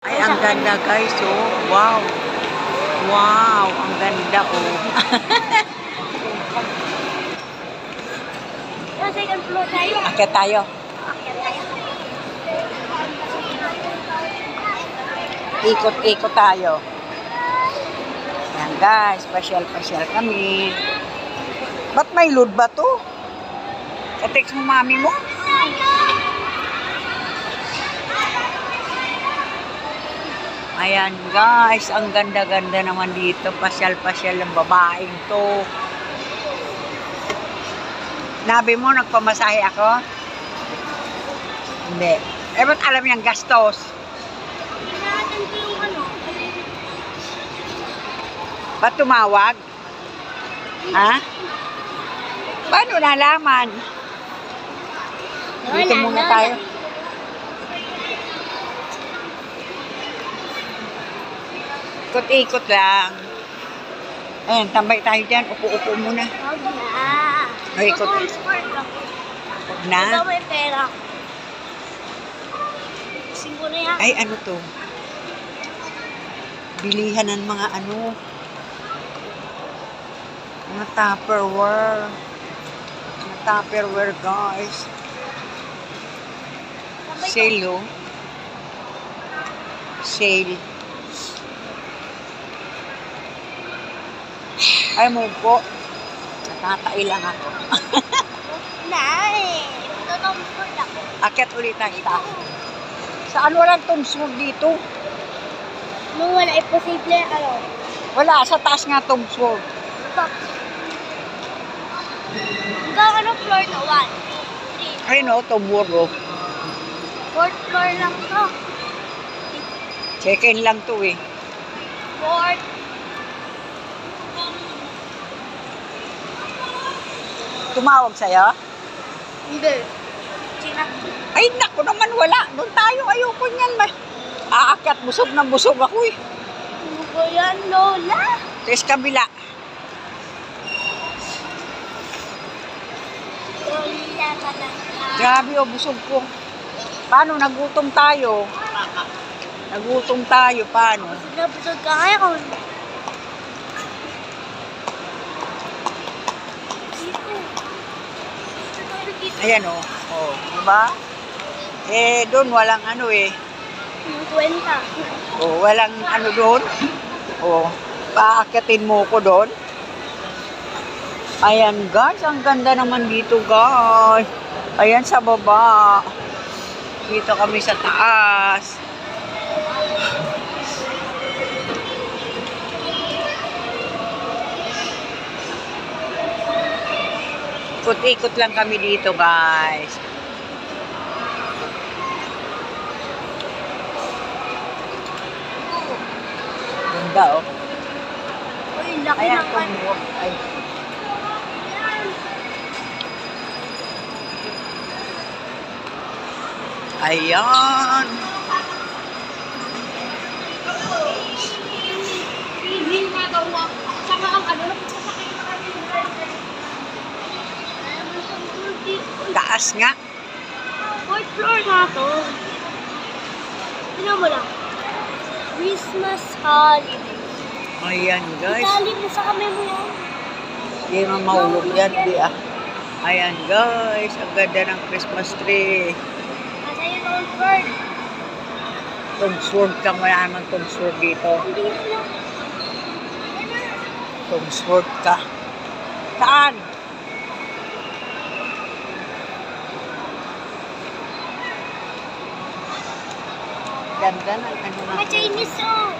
Ay, ang ganda guys, oh. Wow. Wow, ang ganda, oh. Second floor tayo. Akit tayo. Ikot-ikot tayo. Yan guys, pasyal-pasyal kami. Ba't may load ba to? Ka-text mo mami mo? Ayan guys, ang ganda-ganda naman dito. Pasyal-pasyal ng babaeng to. Nabi mo, nagpamasahe ako? Hindi. Eh, ba't alam niyang gastos? Natin ko yung ano. Ba't tumawag? Ha? Paano nalaman? Dito muna tayo. Ikot-ikot lang. Ayan, tambay tayo dyan. Upo-upo muna. Huwag na. Ay, ikot. Sport ako. Huwag na. Ikaw may pera. Singko na yan. Ay, ano to? Bilihan ng mga ano. Mga Tupperware. Mga Tupperware, guys. Sale, oh. Sale. Ay, mo po. Natatai lang ako. Nay. Totoo sport ako. Akit ulit ang itaas. Saan walang Tomsword dito? Nung wala, imposible, ano. Wala, sa taas nga Tomsword. Top. Hanggang ano floor na? 1, 2, 3. Ay, no, Tomsword, oh. Fourth floor lang to. Second lang to, eh. Fourth. Tumawag sa'yo? Hindi. Chinak. Ay, naku naman, wala. Doon tayo, ayoko niyan. Aakyat, busog na busog ako, eh. Ano ba yan, Lola? Tes kabila. Lola ka na. Grabe, oh, busog ko. Paano? Nagutom tayo. Nagutom tayo, paano? Nabusog ka ngayon. Ayan, oh. Oh, diba? Eh, doon walang ano, eh. Yung kwenta. Oh, walang ano doon. Oh, paakyatin mo ko doon. Ayan, guys. Ang ganda naman dito, guys. Ayan, sa baba. Dito kami sa taas. Ikot-ikot lang kami dito, guys. Ganda, oh. Uy, laki Ayan, ng kan. ay. Ayan. Hindi nga daw na. Saka ang ano. Taas nga. Fourth floor na to. Tignan mo lang. Christmas holiday. Ayan, guys. Italim mo sa kamay mo yan. Hindi naman mahulog yan, di ah. Ayan, guys. Ang ganda ng Christmas tree. Nasa yung old bird. Tomsword ka. Wala naman Tomsword dito. Hindi na lang. Tomsword ka. Saan? Ganda ng ano na. Mga Chinese oh.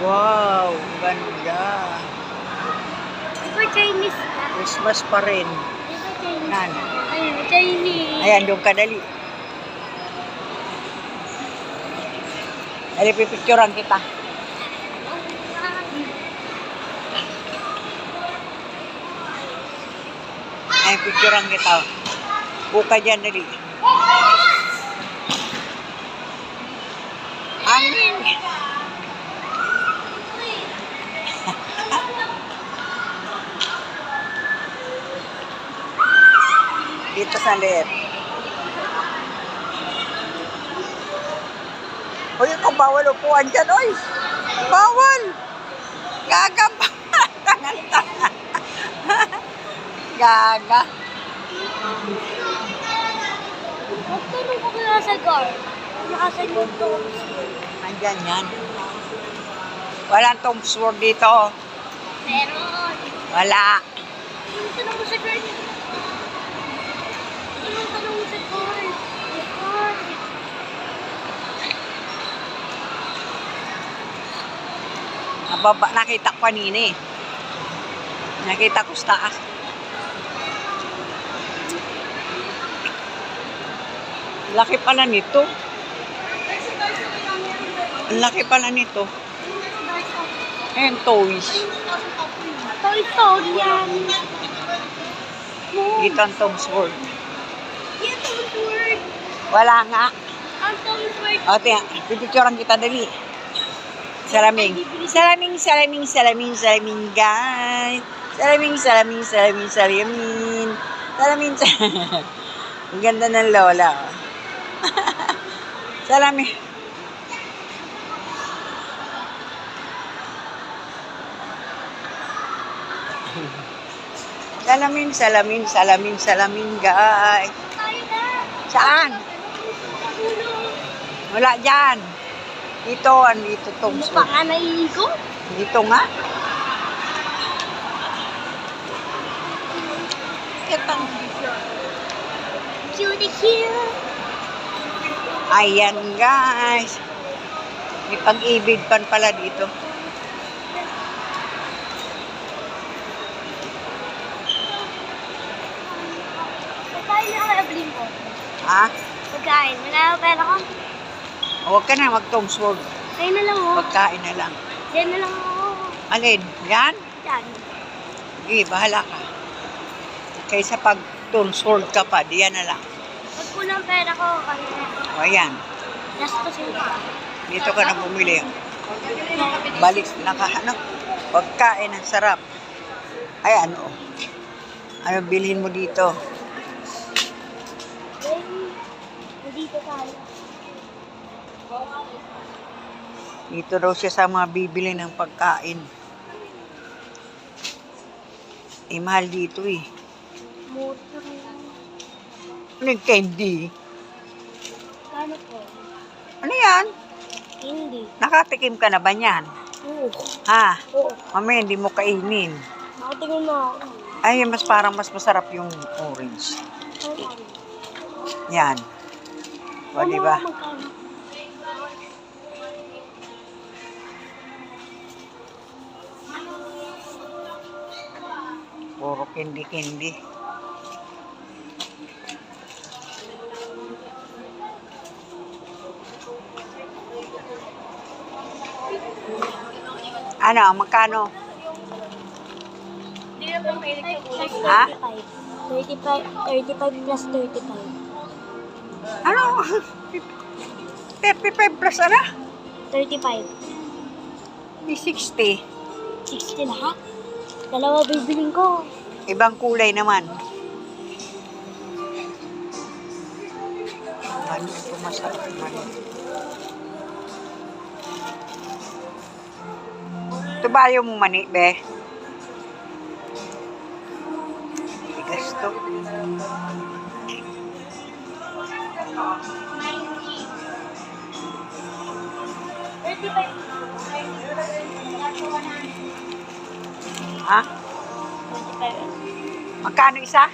Wow, ganda. Diba Chinese na? Christmas pa rin. Diba Chinese? Nan. Ayun, Chinese. Ayan, doon ka dali. Dali, pipicturean kita. Ayan, picturean kita. Buka dyan, dali. Hangin. Dito sa left. Uy, ikaw bawal upuan dyan, oy. Bawal. Gaga pa. Tangan-tangan. Gaga. Magtanong ko kaya sa guard. Nakasan yung dogs. Nandyan yan. Walang Tom Sword dito. Meron. Wala. Tanong mo sa guard. Tanong mo sa guard. Guard. Nababa, nakita ko kanina eh. Nakita ko sa taas. Laki pala nito. Ang laki pala nito. Ayan, toys. Toy Story yan. Dito ang Tom Sword. Yan, Tom Sword. Wala nga. Ang Tom Sword. O, tiyan. Pipicturean kita, dali. Salaming. Salaming, salaming, salaming, salaming, guys. Salaming, salaming, salaming, salaming. Salaming, salaming. Ang ganda ng lola. Oh. Salaming. Salamin, salamin, salamin, salamin, guys. Tayo na. Saan? Wala dyan. Dito, andito Tom Ano pa Sword. nga naiigo? Dito nga. Kitang. Cutie cute. Ayan, guys. May pag-ibig pan pala dito. Pagkain na kaya bling ko. Ha? Pagkain. Wala ako pera ko. Huwag ka na mag-Tom Sword. Kain na lang oh. Pagkain na lang. Yan na lang ako. Alin? Yan? Yan. Sige, bahala ka. Kaysa pag Tom Sword ka pa, diyan na lang. Pag kulang pera ko, kanina. O, ayan. Gastusin ko. Dito ka na bumili. Balik, nakahanap. Pagkain, ang sarap. Ay, ano? Ano bilhin mo dito? Dito tayo. Dito daw siya sa mga bibili ng pagkain. Eh, mahal dito eh. Motor lang. Ano yung candy? Kano po? Ano yan? Hindi. Nakatikim ka na ba niyan? Oo. Ha? Oo. Mamaya hindi mo kainin. Nakatingin na ako. Ay, parang mas masarap yung orange. Yan. O, di ba? Magkano? Puro candy-candy. Ano, magkano? Hindi naman may Ha? 35 plus 35. Ano? 35 plus ano? 35. Di 60. 60 lahat. Dalawa bibiling ko. Ibang kulay naman. Ano ito masarap naman? Ito ba yung mani, be? Tigas to. Ha? 25. Magkano isa?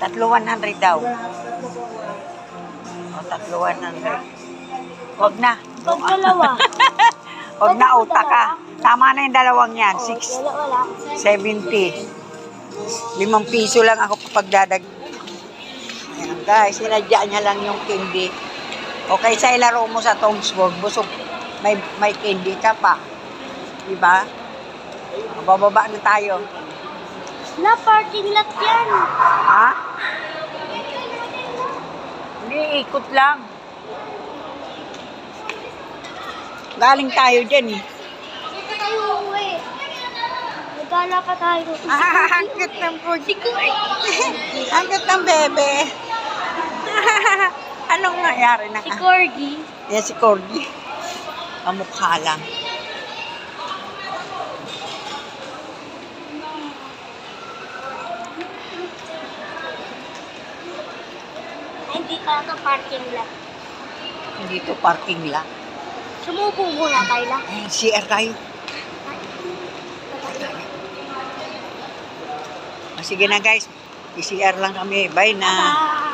3,100 daw. O, 3,100. Huwag na. Pag dalawa. Huwag na, uta ka. Tama na yung dalawang yan. Wala. 70. 5 piso lang ako kapag dadag. Ayan guys, sinadya niya lang yung candy. Okay, sa ilaro mo sa Tomsburg, busog. May candy ka pa. Diba? Bababa na tayo. Na parking lot yan. Ha? Hindi, ikot lang. Galing tayo dyan eh. Dito tayo uwi. Nagala pa tayo. Ah, ang cute ng food. Ang cute ng bebe. Anong nangyari na? Si Corgi. Yan si Corgi. Kamukha lang. Ay, hindi pa ito parking lot. Hindi to parking lang. Sumubong muna tayo lang. Ayan, CR tayo. Sige na guys. I-CR lang kami. Bye na. Bye!